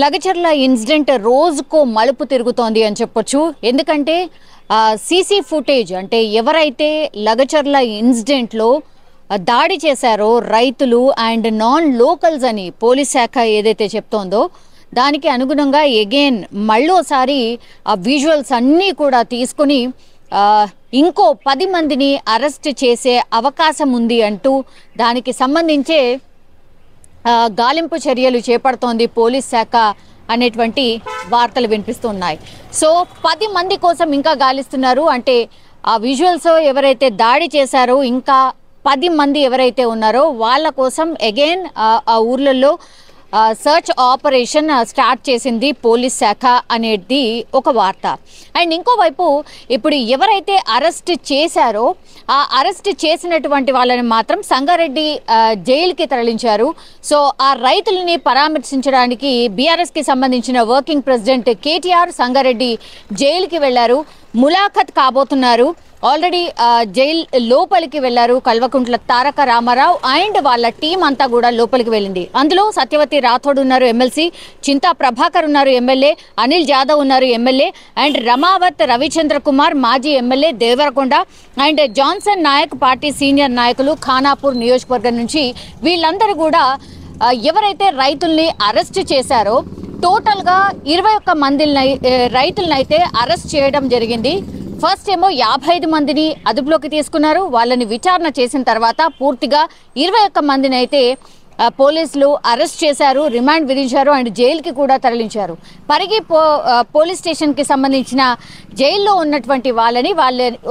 Lagacharla incident రోజుకో మలుపు తిరుగుతోంది అని చెప్పొచ్చు. ఎందుకంటే సీసీ ఫుటేజ్ అంటే ఎవరైతే లగచర్ల ఇన్సిడెంట్లో దాడి చేశారో రైతులు అండ్ నాన్ లోకల్స్ అని పోలీస్ శాఖ ఏదైతే చెప్తోందో దానికి అనుగుణంగా ఎగైన్ మళ్ళోసారి ఆ విజువల్స్ అన్నీ కూడా తీసుకుని ఇంకో 10 మందిని అరెస్ట్ చేసే అవకాశం ఉంది అంటూ దానికి సంబంధించే గాలింపు చర్యలు చేపడుతోంది పోలీస్ శాఖ అనేటువంటి వార్తలు వినిపిస్తున్నాయి. సో 10 మంది కోసం ఇంకా గాలిస్తున్నారు. అంటే ఆ విజువల్స్ ఎవరైతే దాడి చేశారో ఇంకా 10 మంది ఎవరైతే ఉన్నారో వాళ్ళ కోసం అగైన్ ఆ ఊర్లలో సర్చ్ ఆపరేషన్ స్టార్ట్ చేసింది పోలీస్ శాఖ అనేది ఒక వార్త. అండ్ ఇంకోవైపు ఇప్పుడు ఎవరైతే అరెస్ట్ చేశారో ఆ అరెస్ట్ చేసినటువంటి వాళ్ళని మాత్రం సంగారెడ్డి జైలుకి తరలించారు. సో ఆ రైతులని పరామర్శించడానికి బీఆర్ఎస్కి సంబంధించిన వర్కింగ్ ప్రెసిడెంట్ కేటీఆర్ సంగారెడ్డి జైలుకి వెళ్లారు, ములాఖత్ కాబోతున్నారు. ఆల్రెడీ జైల్ లోపలికి వెళ్లారు. కల్వకుంట్ల తారక రామారావు అండ్ వాళ్ళ టీం అంతా కూడా లోపలికి వెళ్ళింది. అందులో సత్యవతి రాథోడ్ ఉన్నారు ఎమ్మెల్సీ, చింతా ప్రభాకర్ ఉన్నారు ఎమ్మెల్యే, అనిల్ జాదవ్ ఉన్నారు ఎమ్మెల్యే, అండ్ రమావత్ రవిచంద్ర కుమార్ మాజీ MLA Devarakonda, and Johnson Naik party senior నాయకులు ఖానాపూర్ నియోజకవర్గం నుంచి వీళ్ళందరూ కూడా ఎవరైతే రైతుల్ని అరెస్ట్ చేశారో టోటల్గా 21 మంది రైతులనైతే అరెస్ట్ చేయడం జరిగింది. ఫస్ట్ ఏమో 55 మందిని అదుపులోకి తీసుకున్నారు. వాళ్ళని విచారణ చేసిన తర్వాత పూర్తిగా 21 మందిని అయితే పోలీసులు అరెస్ట్ చేశారు, రిమాండ్ విధించారు అండ్ జైలుకి కూడా తరలించారు. పరిగి పోలీస్ స్టేషన్కి సంబంధించిన జైల్లో ఉన్నటువంటి వాళ్ళని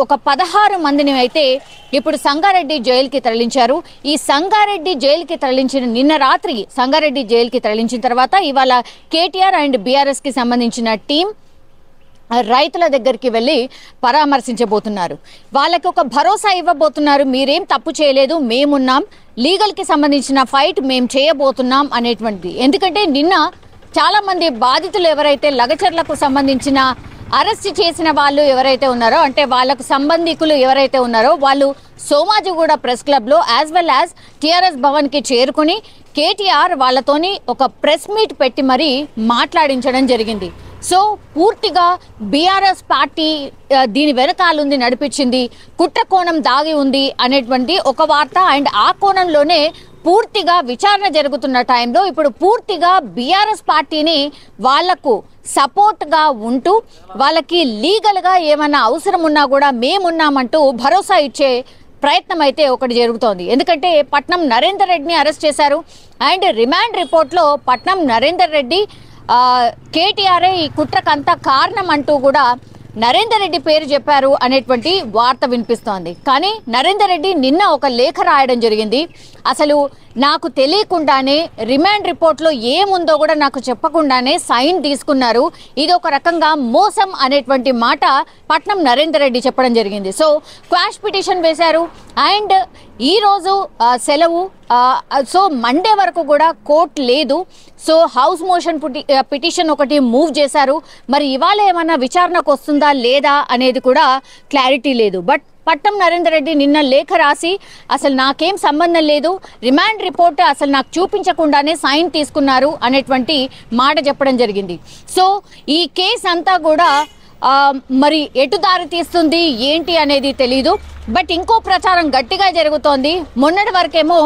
ఒక 16 మందిని అయితే ఇప్పుడు సంగారెడ్డి జైలుకి తరలించారు. ఈ సంగారెడ్డి జైలుకి తరలించిన నిన్న రాత్రి సంగారెడ్డి జైలుకి తరలించిన తర్వాత ఇవాళ కేటీఆర్ అండ్ బీఆర్ఎస్కి సంబంధించిన టీం రైతుల దగ్గరికి వెళ్ళి పరామర్శించబోతున్నారు. వాళ్ళకి ఒక భరోసా ఇవ్వబోతున్నారు. మీరేం తప్పు చేయలేదు, మేమున్నాం, లీగల్కి సంబంధించిన ఫైట్ మేము చేయబోతున్నాం అనేటువంటిది. ఎందుకంటే నిన్న చాలా మంది బాధితులు ఎవరైతే లగచర్లకు సంబంధించిన అరెస్ట్ చేసిన వాళ్ళు ఎవరైతే ఉన్నారో అంటే వాళ్ళకు సంబంధికులు ఎవరైతే ఉన్నారో వాళ్ళు సోమాజిగూడ ప్రెస్ క్లబ్లో యాజ్ వెల్ యాజ్ టీఆర్ఎస్ భవన్కి చేరుకుని కేటీఆర్ వాళ్ళతోని ఒక ప్రెస్ మీట్ పెట్టి మరీ మాట్లాడించడం జరిగింది. సో పూర్తిగా బీఆర్ఎస్ పార్టీ దీని వెనకాలుంది, నడిపించింది, కుట్ర కోణం దాగి ఉంది అనేటువంటి ఒక వార్త. అండ్ ఆ కోణంలోనే పూర్తిగా విచారణ జరుగుతున్న టైంలో ఇప్పుడు పూర్తిగా బీఆర్ఎస్ పార్టీని వాళ్లకు సపోర్ట్గా ఉంటూ వాళ్ళకి లీగల్గా ఏమైనా అవసరం ఉన్నా కూడా మేమున్నామంటూ భరోసా ఇచ్చే ప్రయత్నం అయితే ఒకటి జరుగుతోంది. ఎందుకంటే పట్నం నరేందర్ రెడ్డిని అరెస్ట్ చేశారు అండ్ రిమాండ్ రిపోర్ట్లో పట్నం నరేందర్ రెడ్డి కేటీఆర్ఏ ఈ కుట్రకంతా కారణం అంటూ కూడా నరేందర్ రెడ్డి పేరు చెప్పారు అనేటువంటి వార్త వినిపిస్తోంది. కానీ నరేందర్ రెడ్డి నిన్న ఒక లేఖ రాయడం జరిగింది. అసలు నాకు తెలియకుండానే రిమాండ్ రిపోర్ట్లో ఏముందో కూడా నాకు చెప్పకుండానే సైన్ తీసుకున్నారు, ఇది ఒక రకంగా మోసం అనేటువంటి మాట పట్నం నరేందర్ రెడ్డి చెప్పడం జరిగింది. సో క్వాష్ పిటిషన్ వేశారు అండ్ ఈరోజు సెలవు. సో మండే వరకు కూడా కోర్టు లేదు. సో హౌస్ మోషన్ పిటిషన్ ఒకటి మూవ్ చేశారు. మరి ఇవాళ ఏమన్నా విచారణకు వస్తుందా లేదా అనేది కూడా క్లారిటీ లేదు. బట్ పట్నం నరేందర్ రెడ్డి నిన్న లేఖ రాసి అసలు నాకేం సంబంధం లేదు, రిమాండ్ రిపోర్ట్ అసలు నాకు చూపించకుండానే సైన్ తీసుకున్నారు అనేటువంటి మాట చెప్పడం జరిగింది. సో ఈ కేసు అంతా కూడా మరి ఎటు దారి తీస్తుంది ఏంటి అనేది తెలీదు. బట్ ఇంకో ప్రచారం గట్టిగా జరుగుతోంది. మొన్నటి వరకేమో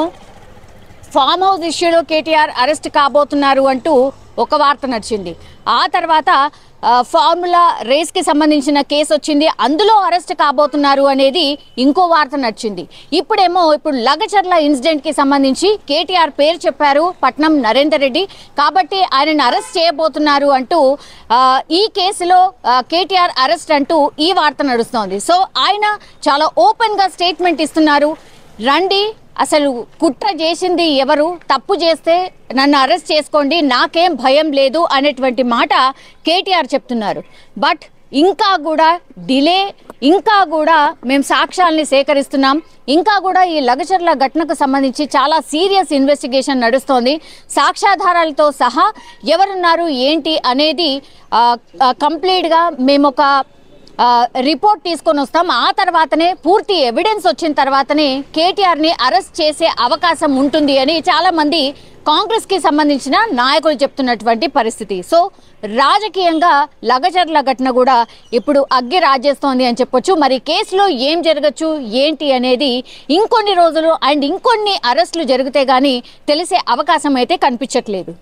ఫామ్ హౌస్ ఇష్యూలో కేటీఆర్ అరెస్ట్ కాబోతున్నారు అంటూ ఒక వార్త నడిచింది. ఆ తర్వాత ఫార్ములా రేస్కి సంబంధించిన కేసు వచ్చింది, అందులో అరెస్ట్ కాబోతున్నారు అనేది ఇంకో వార్త నడిచింది. ఇప్పుడు లగచర్ల ఇన్సిడెంట్కి సంబంధించి కేటీఆర్ పేరు చెప్పారు పట్నం నరేందర్ రెడ్డి, కాబట్టి ఆయనను అరెస్ట్ చేయబోతున్నారు అంటూ ఈ కేసులో కేటీఆర్ అరెస్ట్ అంటూ ఈ వార్త నడుస్తోంది. సో ఆయన చాలా ఓపెన్గా స్టేట్మెంట్ ఇస్తున్నారు, రండి అసలు కుట్ర చేసింది ఎవరు, తప్పు చేస్తే నన్ను అరెస్ట్ చేసుకోండి, నాకేం భయం లేదు అనేటువంటి మాట కేటీఆర్ చెప్తున్నారు. బట్ ఇంకా కూడా డిలే, ఇంకా కూడా మేము సాక్ష్యాలని సేకరిస్తున్నాం, ఇంకా కూడా ఈ లగచర్ల ఘటనకు సంబంధించి చాలా సీరియస్ ఇన్వెస్టిగేషన్ నడుస్తోంది, సాక్ష్యాధారాలతో సహా ఎవరున్నారు ఏంటి అనేది కంప్లీట్గా మేము ఒక రిపోర్ట్ తీసుకొని వస్తాం, ఆ తర్వాతనే పూర్తి ఎవిడెన్స్ వచ్చిన తర్వాతనే కేటీఆర్ని అరెస్ట్ చేసే అవకాశం ఉంటుంది అని చాలా మంది కాంగ్రెస్కి సంబంధించిన నాయకులు చెప్తున్నటువంటి పరిస్థితి. సో రాజకీయంగా లగచర్ల ఘటన కూడా ఇప్పుడు అగ్గి రాజేస్తోంది అని చెప్పొచ్చు. మరి కేసులో ఏం జరగచ్చు ఏంటి అనేది ఇంకొన్ని రోజులు అండ్ ఇంకొన్ని అరెస్టులు జరిగితే గానీ తెలిసే అవకాశం అయితే కనిపించట్లేదు.